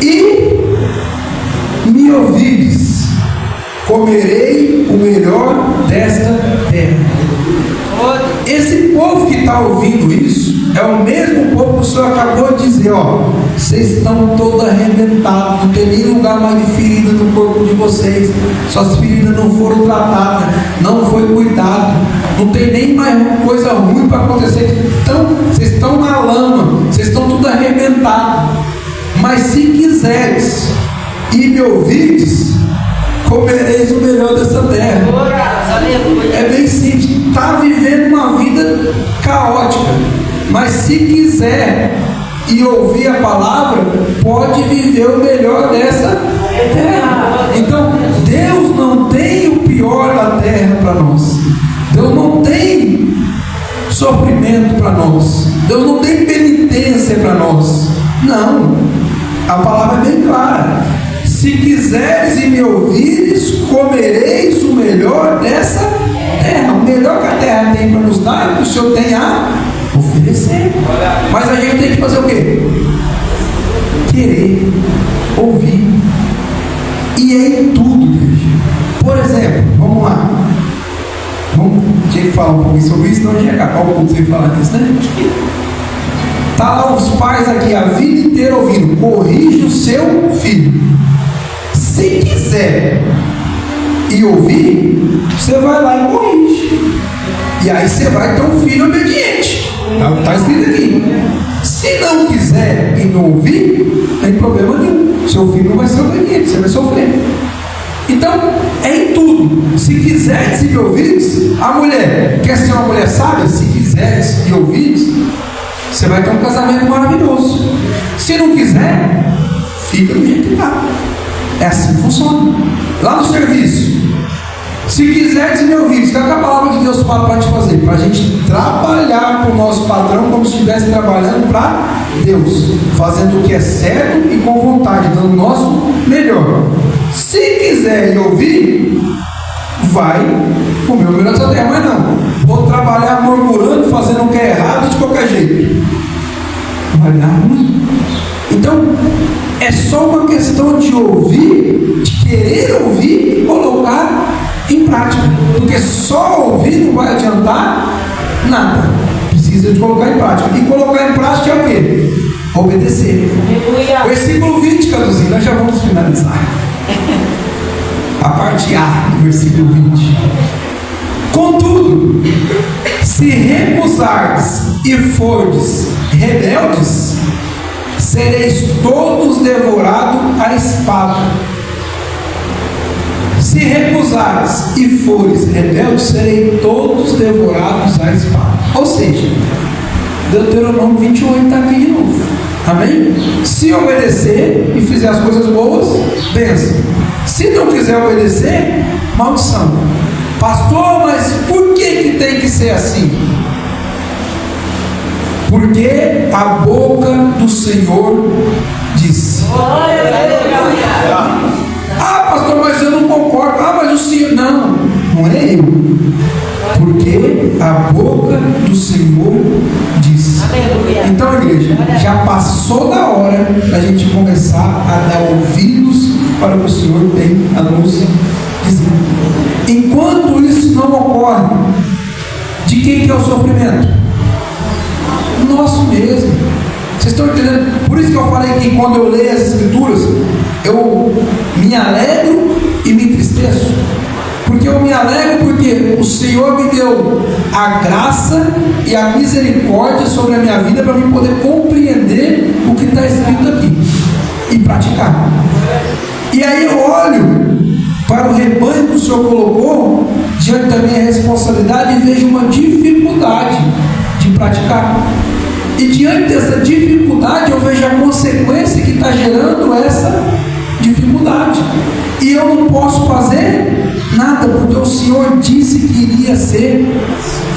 E me ouvires, comerei o melhor desta terra. Esse povo que está ouvindo isso é o mesmo povo que o Senhor acabou de dizer, ó, vocês estão todos arrebentados, não tem nem lugar mais de ferida no corpo de vocês, suas feridas não foram tratadas, não foi cuidado, não tem nem mais coisa ruim para acontecer, então, vocês estão na lama, vocês estão tudo arrebentados, mas se quiseres e me ouvides, comereis o melhor dessa terra. É bem simples, está vivendo uma vida caótica, mas se quiser e ouvir a palavra, pode viver o melhor dessa terra. Então, Deus não tem o pior da terra para nós. Deus não tem sofrimento para nós. Deus não tem penitência para nós. Não. A palavra é bem clara. Se quiseres e me ouvires, comereis o melhor dessa terra. O melhor que a terra tem para nos dar é o que o Senhor tem a oferecer. Mas a gente tem que fazer o quê? Querer, ouvir. E é em tudo, igreja. Por exemplo, vamos lá. Tinha que falar um pouquinho sobre isso, senão a gente ia acabar um pouco sem falar disso, né? Está lá os pais aqui a vida inteira ouvindo: corrige o seu filho. Se quiser e ouvir, você vai lá e corrige. E aí você vai ter um filho obediente. Está escrito aqui. Se não quiser e não ouvir, não tem problema nenhum. Seu filho não vai ser obediente, você vai sofrer. Então, é em tudo. Se quiseres e me ouvires, a mulher quer ser uma mulher sábia? Se quiseres e ouvires, você vai ter um casamento maravilhoso. Se não quiser, fica do jeito que está. É assim que funciona. Lá no serviço, se quiseres e me ouvires, que é a palavra de Deus fala para te fazer? Para a gente trabalhar para o nosso patrão como se estivesse trabalhando para Deus, fazendo o que é certo e com vontade, dando o nosso melhor. Se quiser e ouvir, vai comer o melhor dessa terra, mas não vou trabalhar murmurando, fazendo o que é errado de qualquer jeito, vai dar ruim. Então é só uma questão de ouvir, de querer ouvir e colocar em prática, porque só ouvir não vai adiantar nada, precisa de colocar em prática. E colocar em prática é o quê? Obedecer. Versículo 20, Caduzinho, nós já vamos finalizar a parte A do versículo 20. Contudo, se recusardes e fordes rebeldes, sereis todos devorados à espada. Se recusares e fores rebeldes, serei todos devorados à espada. Ou seja, Deuteronômio 28 está aqui de novo. Amém? Se obedecer e fizer as coisas boas, bênção. Se não quiser obedecer, maldição. Pastor, mas por que tem que ser assim? Porque a boca do Senhor disse. Ah, pastor, mas eu não concordo. Ah, mas o Senhor... Não é eu. Porque a boca do Senhor disse. Então, igreja, já passou da hora da gente começar a dar ouvidos para o que o Senhor tem a nos dizer. Enquanto isso não ocorre, de quem que é o sofrimento? Nosso mesmo. Vocês estão entendendo? Por isso que eu falei que quando eu leio as Escrituras, eu me alegro e me entristeço. entristeço? Porque eu me alegro porque o Senhor me deu a graça e a misericórdia sobre a minha vida para eu poder compreender o que está escrito aqui e praticar. E aí eu olho para o rebanho que o Senhor colocou diante da minha responsabilidade e vejo uma dificuldade de praticar. E diante dessa dificuldade eu vejo a consequência que está gerando essa dificuldade. E eu não posso fazer nada, porque o Senhor disse que iria ser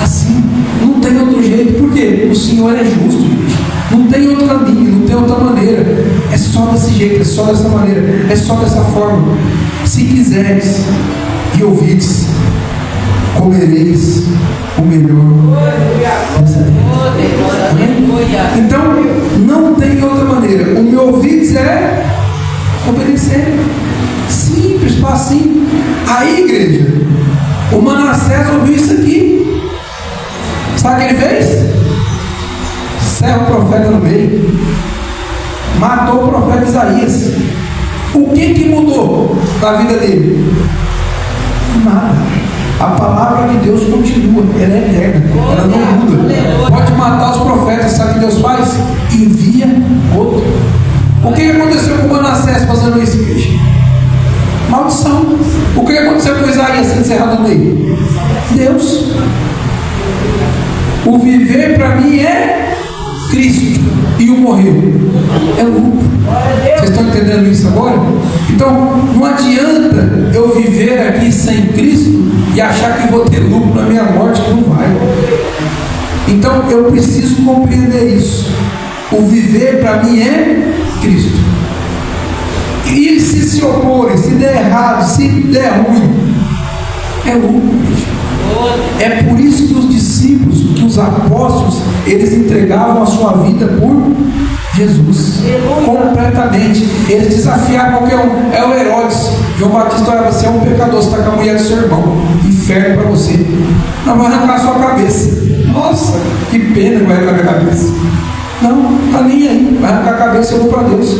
assim. Não tem outro jeito, porque o Senhor é justo, gente. Não tem outro caminho, não tem outra maneira. É só desse jeito, é só dessa maneira, é só dessa forma. Se quiseres e ouvides, comereis o melhor dessa terra. Então, não tem outra maneira. O me ouvides é obedecer. Simples, facinho. Aí, igreja, o Manassés ouviu isso aqui. Sabe o que ele fez? Serra o profeta no meio. Matou o profeta Isaías. O que mudou na vida dele? Nada. A palavra de Deus continua, ela é eterna, ela não muda. Pode matar os profetas, sabe o que Deus faz? Envia outro. O que aconteceu com o Manassés fazendo isso, igreja? Maldição. O que aconteceu com Isaías sendo encerrado no meio? Deus. O viver para mim é Cristo e o morrer é lucro. Vocês estão entendendo isso agora? Então não adianta eu viver aqui sem Cristo e achar que vou ter lucro na minha morte, que não vai. Então eu preciso compreender isso. O viver para mim é Cristo. E se oporem, se der errado, se der ruim, é lucro. É por isso que os discípulos, que os apóstolos, eles entregavam a sua vida por Jesus, completamente. Eles desafiaram qualquer um. É o Herodes. João Batista olha, você é um pecador, você está com a mulher do seu irmão, inferno para você. Não vai arrancar a sua cabeça. Nossa, que pena que vai arrancar a minha cabeça. Não, está nem aí. Vai arrancar a cabeça, eu vou para Deus.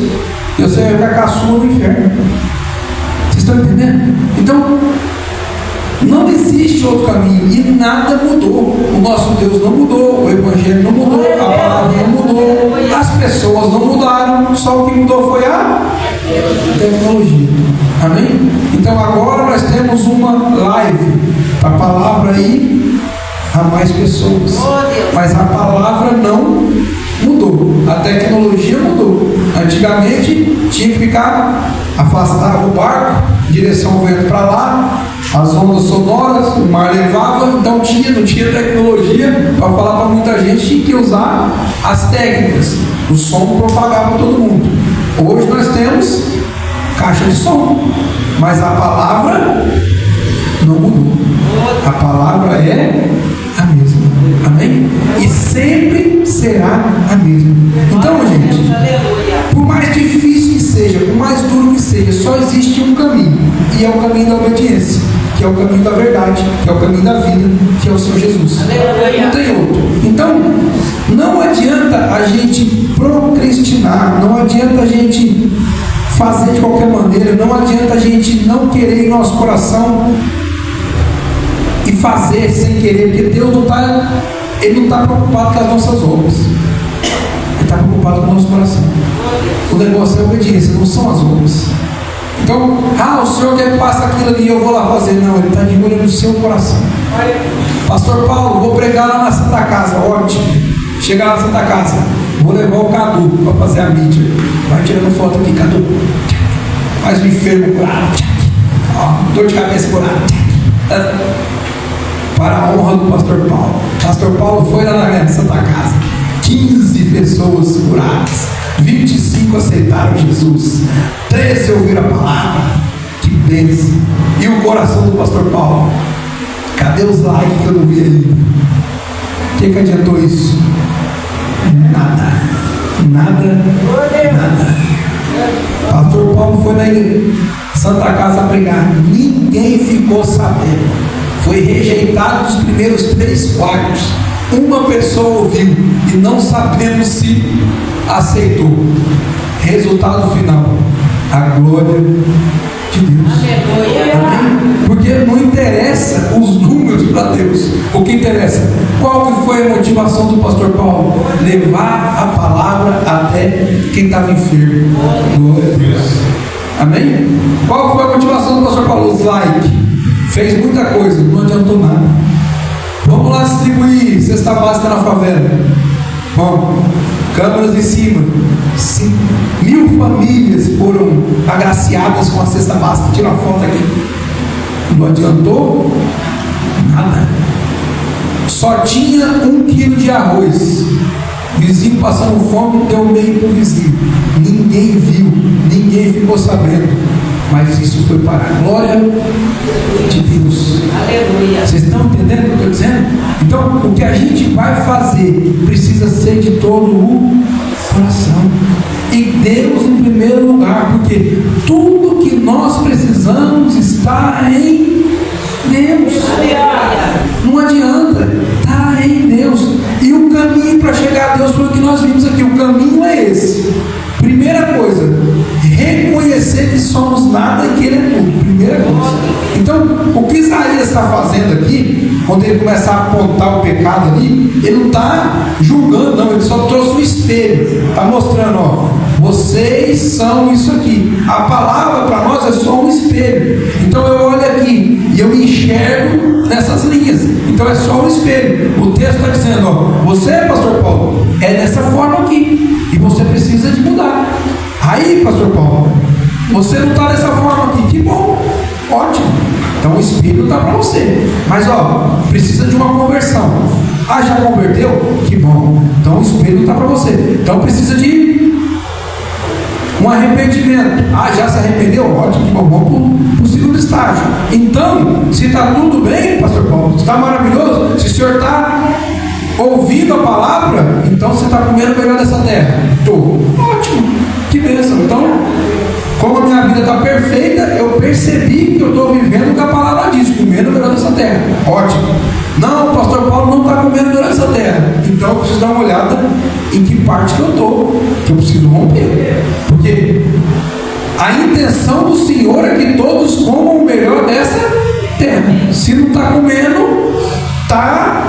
Deus vai arrancar a sua no inferno. Vocês estão entendendo? Então, não existe outro caminho e nada mudou. O nosso Deus não mudou, o Evangelho não mudou, a palavra não mudou, as pessoas não mudaram, só o que mudou foi a tecnologia. Amém? Então agora nós temos uma live, a palavra aí a mais pessoas, mas a palavra não mudou, a tecnologia mudou. Antigamente tinha que ficar, afastava o barco, direção ao vento para lá, as ondas sonoras, o mar levava, então não tinha tecnologia para falar para muita gente, tinha que usar as técnicas. O som propagava para todo mundo. Hoje nós temos caixa de som, mas a palavra não mudou. A palavra é a mesma. Amém? E sempre será a mesma. Então, gente, por mais difícil que seja, por mais duro que seja, só existe um caminho, e é o caminho da obediência, que é o caminho da verdade, que é o caminho da vida, que é o Senhor Jesus. Não tem outro. Então, não adianta a gente procrastinar, não adianta a gente fazer de qualquer maneira, não adianta a gente não querer em nosso coração e fazer sem querer, porque Deus não está preocupado com as nossas obras, Ele está preocupado com o nosso coração. O negócio é a obediência, não são as obras. Então, o Senhor quer que faça aquilo ali, eu vou lá fazer. Não, Ele está de olho no seu coração. Pastor Paulo, vou pregar lá na Santa Casa, ótimo. Chegar lá na Santa Casa, vou levar o Cadu para fazer a mídia. Vai tirando foto aqui, Cadu. Faz o enfermo curado. Dor de cabeça curada. Para a honra do Pastor Paulo. Pastor Paulo foi lá na Santa Casa. 15 pessoas curadas. 25 aceitaram Jesus, 13 ouviram a palavra. Que bênção! E o coração do Pastor Paulo? Cadê os likes que eu não vi ainda? O que adiantou isso? Nada. Pastor Paulo foi na Santa Casa pregar, ninguém ficou sabendo. Foi rejeitado nos primeiros 3 quartos. Uma pessoa ouviu e não sabemos se aceitou. Resultado final: a glória de Deus. Amém? Porque não interessa os números para Deus. O que interessa? Qual que foi a motivação do pastor Paulo? Levar a palavra até quem estava enfermo. Glória a Deus. Amém? Qual foi a motivação do pastor Paulo? Os likes. Fez muita coisa, não adiantou nada. Vamos lá distribuir cesta básica na favela. Bom, câmeras em cima. 1.000 famílias foram agraciadas com a cesta básica. Tira a foto aqui. Não adiantou nada. Só tinha 1 quilo de arroz. Vizinho passando fome, deu meio para o vizinho. Ninguém viu, ninguém ficou sabendo. Mas isso foi para a glória de Deus. Aleluia. Vocês estão entendendo o que eu estou dizendo? Então, o que a gente vai fazer precisa ser de todo o coração. E Deus em primeiro lugar, porque tudo que nós precisamos está em Deus. Não adianta, está em Deus. E o caminho para chegar a Deus foi o que nós vimos aqui. O caminho é esse. Primeira coisa, reconhecer que somos nada e que Ele é tudo. Primeira coisa. Então, o que Isaías está fazendo aqui, quando ele começa a apontar o pecado ali, ele não está julgando, não, ele só trouxe um espelho, está mostrando, ó, vocês são isso aqui. A palavra para nós é só um espelho. Então eu olho aqui e eu me enxergo nessas linhas. Então é só um espelho. O texto está dizendo, ó, você, pastor Paulo, é dessa forma aqui. E você precisa de mudar. Aí, pastor Paulo, você não está dessa forma aqui. Que bom, ótimo. Então o Espírito está para você. Mas ó, precisa de uma conversão. Ah, já converteu? Que bom. Então o Espírito está para você. Então precisa de um arrependimento. Ah, já se arrependeu? Ótimo, vamos para o segundo estágio. Então, se está tudo bem, pastor Paulo, se está maravilhoso, se o senhor está ouvindo a palavra, então você está comendo o melhor dessa terra. Estou. Ótimo, que bênção. Então, como a minha vida está perfeita, eu percebi que eu estou vivendo o que a palavra diz, comendo o melhor dessa terra. Ótimo. Não, o pastor Paulo não está comendo o melhor dessa terra. Então eu preciso dar uma olhada em que parte que eu estou, que eu preciso romper. Porque a intenção do Senhor é que todos comam o melhor dessa terra. Se não está comendo, está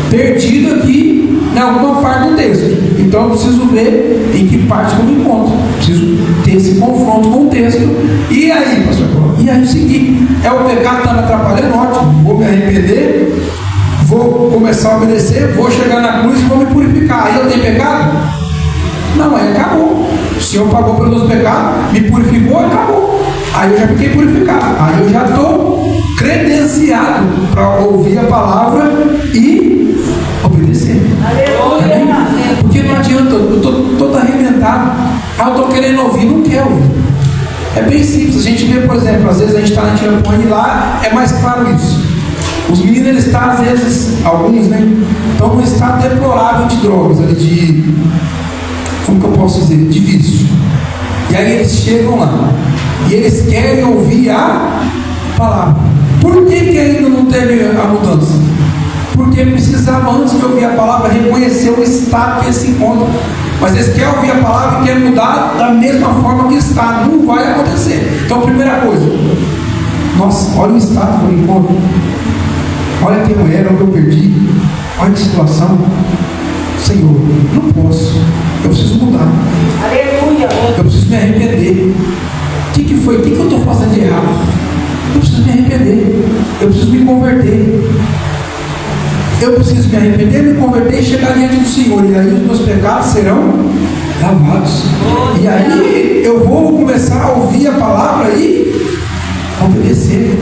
perdido aqui em alguma parte do texto. Então eu preciso ver em que parte que eu me encontro. Preciso ter esse confronto com o texto. E aí, pastor Paulo? E aí o seguinte, é o pecado que está me atrapalhando, ótimo. Vou me arrepender, vou começar a obedecer, vou chegar na cruz e vou me purificar. Aí eu tenho pecado? Não, aí acabou. O Senhor pagou pelos meus pecados, me purificou, acabou. Aí eu já fiquei purificado. Aí eu já estou credenciado para ouvir a palavra e obedecer. Aleluia. Porque não adianta, eu estou todo arrebentado. Ah, eu estou querendo ouvir, não quero ouvir. É bem simples. A gente vê, por exemplo, às vezes a gente está na Tiramponha e lá é mais claro isso. Os meninos, eles estão, às vezes, alguns, né, estão num estado deplorável de drogas, como que eu posso dizer? De vício. E aí eles chegam lá e eles querem ouvir a palavra. Por que ainda não teve a mudança? Porque precisava, antes de ouvir a palavra, reconhecer o estado que eles se encontram. Mas eles querem ouvir a palavra e querem mudar da mesma forma que está. Não vai acontecer. Então, primeira coisa, nossa, olha o estado que eu me encontro. Olha quem eu era, o que eu perdi. Olha que situação. Senhor, não posso. Eu preciso mudar. Aleluia. Eu preciso me arrepender. O que foi? O que eu estou fazendo de errado? Eu preciso me arrepender. Eu preciso me converter. Eu preciso me arrepender, me converter e chegar diante do Senhor. E aí os meus pecados serão lavados. E aí eu vou começar a ouvir a palavra e obedecer.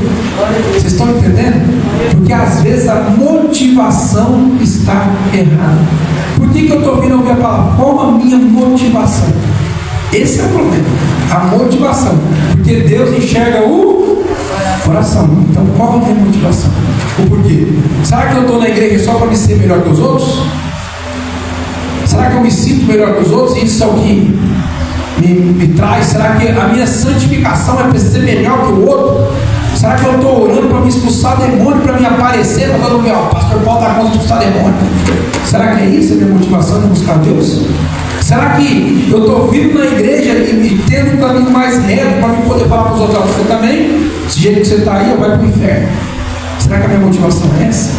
Vocês estão entendendo? Porque às vezes a motivação está errada. Por que eu estou ouvindo ouvir a palavra? Qual a minha motivação? Esse é o problema. A motivação. Porque Deus enxerga o coração. Então qual a minha motivação? O porquê? Será que eu estou na igreja só para me ser melhor que os outros? Será que eu me sinto melhor que os outros e isso é o que me traz? Será que a minha santificação é para ser melhor que o outro? Será que eu estou orando para me expulsar demônio, para me aparecer, para todo mundo, ó, pastor Paulo está contra de expulsar demônio? Será que é isso a minha motivação de buscar Deus? Será que eu estou vindo na igreja e tendo um caminho mais reto para me poder falar para os outros? Você também, desse jeito que você está aí, vai para o inferno. Será que a minha motivação é essa?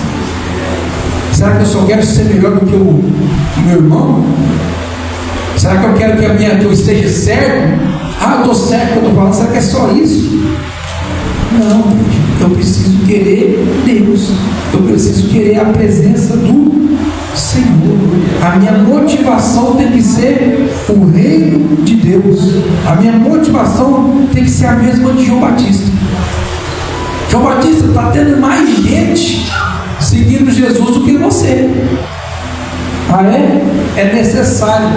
Será que eu só quero ser melhor do que o meu irmão? Será que eu quero que eu esteja certo? Eu estou certo que eu estou falando. Será que é só isso? Não, eu preciso querer Deus. Eu preciso querer a presença do Senhor. A minha motivação tem que ser o reino de Deus. A minha motivação tem que ser a mesma de João Batista. João Batista está tendo mais gente seguindo Jesus do que você. É necessário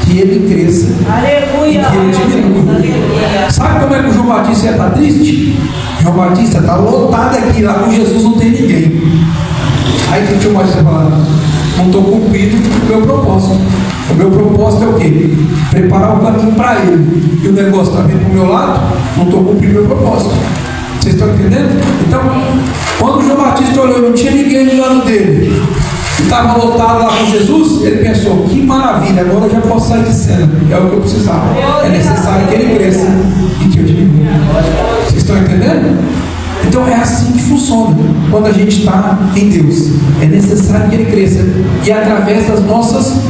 que ele cresça. Aleluia. E que ele diminua. Aleluia. Sabe como é que o João Batista está triste? João Batista está lotado aqui, lá com Jesus não tem ninguém. Aí que o João Batista fala: não estou cumprindo o meu propósito. O meu propósito é o quê? Preparar o caminho para ele. E o negócio está vindo para o meu lado, não estou cumprindo o meu propósito. Vocês estão entendendo? Então, quando o João Batista olhou, não tinha ninguém do lado dele, estava lotado lá com Jesus, ele pensou: que maravilha, agora eu já posso sair de cena. É o que eu precisava. É necessário que ele cresça e que eu diminua. Vocês estão entendendo? Então é assim que funciona quando a gente está em Deus. É necessário que ele cresça, e através das nossas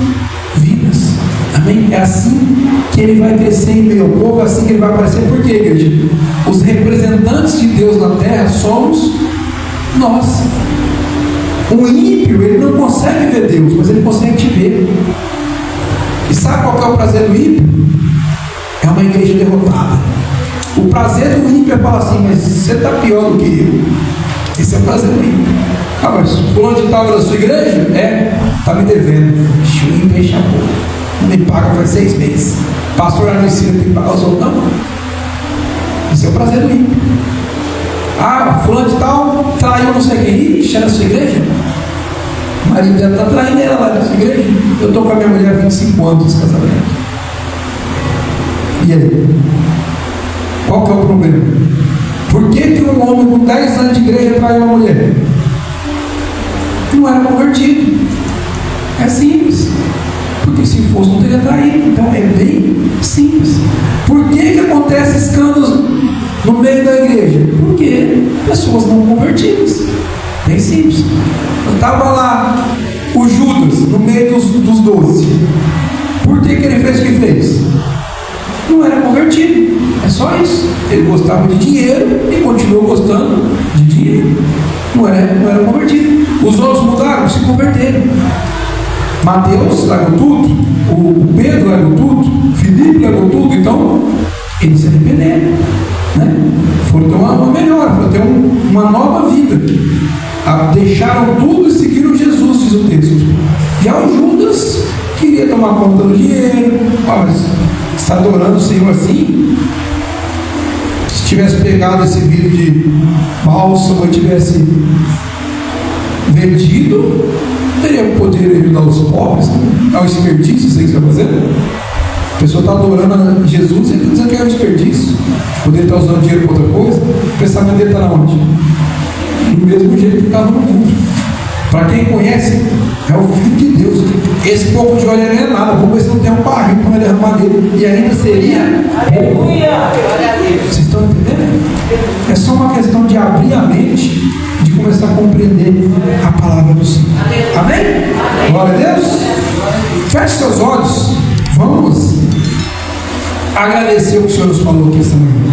vidas. Amém? É assim que ele vai crescer em meio ao povo, é assim que ele vai aparecer. Por quê, igreja? Os representantes de Deus na terra somos nós. O ímpio, ele não consegue ver Deus, mas ele consegue te ver. E sabe qual que é o prazer do ímpio? É uma igreja derrotada. O prazer do ímpio é falar assim: mas você está pior do que eu. Esse é o prazer do ímpio. Mas fulano de tal da sua igreja? Está me devendo. O ímpio enche a boca. Não me paga faz 6 meses. Pastor lá no ensino tem que pagar os outros. Não. Esse é o prazer do ímpio. Fulano de tal traiu não sei quem. Ixi, é na sua igreja? O marido dela está traindo ela lá na sua igreja. Eu estou com a minha mulher há 25 anos de casamento. E aí? Qual que é o problema? Por que um homem com 10 anos de igreja traiu uma mulher? Não era convertido. É simples. Porque se fosse, não teria traído. Então é bem simples. Por que acontece escândalos no meio da igreja? Porque pessoas não convertidas. Bem simples. Estava lá o Judas no meio dos 12. Por que ele fez o que fez? Não era convertido. É só isso. Ele gostava de dinheiro e continuou gostando de dinheiro. Não era convertido. Os outros mudaram, se converteram. Mateus largou tudo, o Pedro largou tudo, Filipe largou tudo. Então eles se arrependeram, né? Foram ter uma melhora, foram ter uma nova vida. Deixaram tudo e seguiram Jesus, diz o texto. Já o Judas queria tomar conta do dinheiro. Mas está adorando o Senhor assim? Se tivesse pegado esse vidro de bálsamo e tivesse vendido, teria poder ajudar os pobres. É um desperdício isso aí que você está fazendo. A pessoa está adorando a Jesus e está dizendo que é um desperdício. Poder estar usando dinheiro para outra coisa. O pensamento dele está na onde? Do mesmo jeito que estava no mundo. Para quem conhece, é o Filho de Deus. Esse pouco de óleo não é nada. Vamos ver se não tem um barril para derramar nele. E ainda seria. Aleluia! Vocês estão entendendo? É só uma questão de abrir a mente, de começar a compreender a palavra do Senhor. Amém? Glória a Deus. Feche seus olhos. Vamos agradecer o que o Senhor nos falou aqui esta manhã.